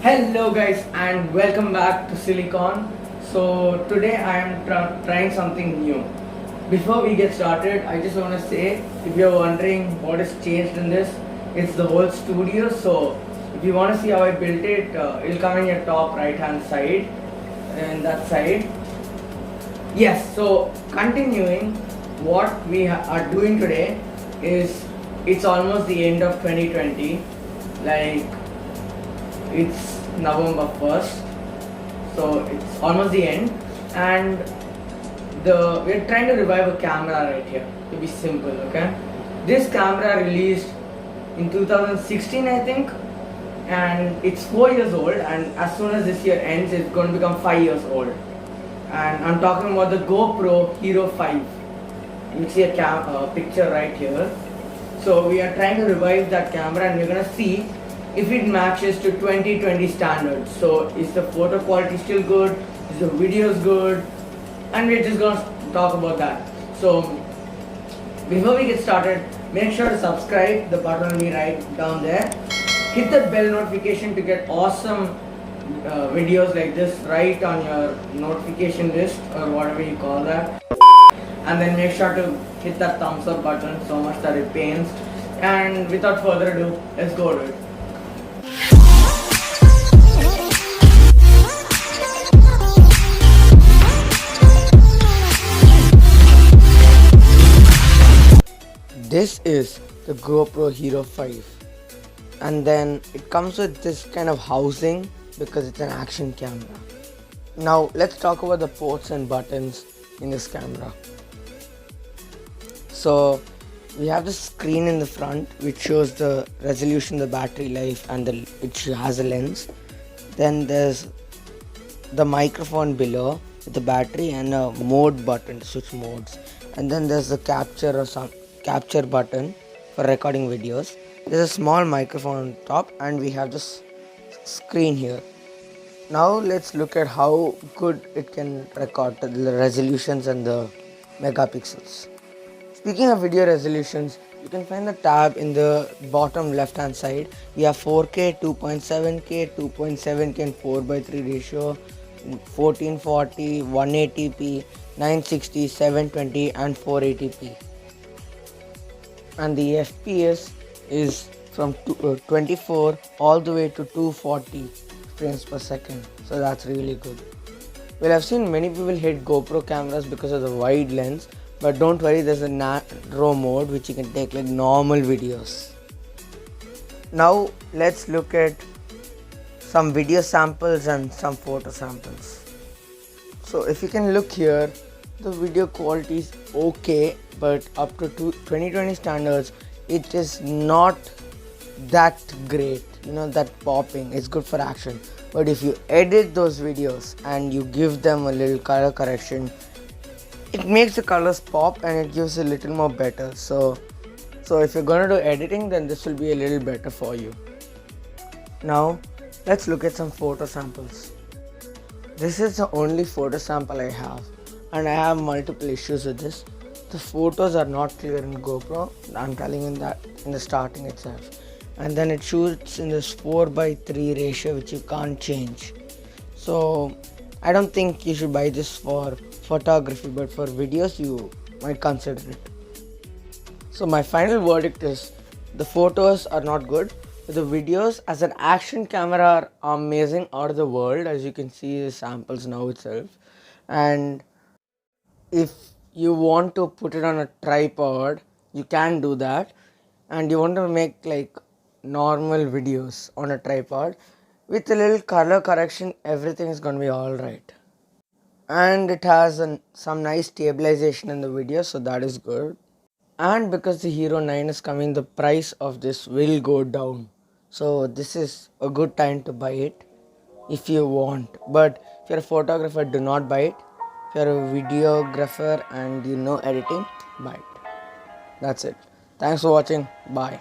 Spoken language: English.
Hello guys and welcome back to Silicon. So today I am trying something new. Before we get started, I just want to say, if you're wondering what has changed in this, it's the whole studio. So if you want to see how I built it, it'll come in your top right hand side and that side. Yes, so continuing what we are doing today is, it's almost the end of 2020. Like, it's November 1st, so it's almost the end, and we're trying to revive a camera right here, to be simple. Okay, this camera released in 2016, I think, and it's 4 years old, and as soon as this year ends, it's going to become 5 years old. And I'm talking about the GoPro Hero 5. You see a picture right here. So we are trying to revive that camera, and we're gonna see if it matches to 2020 standards. So is the photo quality still good? Is the videos good? And we're just gonna talk about that. So before we get started, make sure to subscribe. The button will be right down there. Hit the bell notification to get awesome videos like this right on your notification list, or whatever you call that. And then make sure to hit that thumbs up button so much that it pains. And without further ado, let's go to it. This is the GoPro Hero 5, and then it comes with this kind of housing because it's an action camera. Now let's talk about the ports and buttons in this camera. So we have the screen in the front which shows the resolution, the battery life, and which has a lens. Then there's the microphone below with the battery and a mode button to switch modes. And then there's the capture button for recording videos. There's a small microphone on top, and we have this screen here. Now let's look at how good it can record, the resolutions and the megapixels. Speaking of video resolutions, you can find the tab in the bottom left hand side. We have 4K, 2.7K, 2.7K and 4:3 ratio, 1440, 180p, 960, 720 and 480p. And the FPS is from 24 all the way to 240 frames per second. So that's really good. Well, I've seen many people hate GoPro cameras because of the wide lens, but don't worry, there's a narrow mode which you can take like normal videos. Now let's look at some video samples and some photo samples. So if you can look here, the video quality is okay, but up to 2020 standards, it is not that great, that popping. It's good for action, but if you edit those videos and you give them a little color correction, it makes the colors pop and it gives a little more better. So if you're gonna do editing, then this will be a little better for you. Now let's look at some photo samples. This is the only photo sample I have, and I have multiple issues with this. The photos are not clear in GoPro. I'm telling you that in the starting itself. And then it shoots in this 4:3 ratio which you can't change. So I don't think you should buy this for photography, but for videos you might consider it. So my final verdict is, the photos are not good, but the videos as an action camera are amazing, out of the world, as you can see the samples now itself. And if you want to put it on a tripod, you can do that, and you want to make like normal videos on a tripod with a little color correction, everything is going to be alright. And it has some nice stabilization in the video, so that is good. And because the Hero 9 is coming, the price of this will go down, so this is a good time to buy it if you want. But if you're a photographer, do not buy it. If you're a videographer and you know editing, buy it. That's it. Thanks for watching. Bye.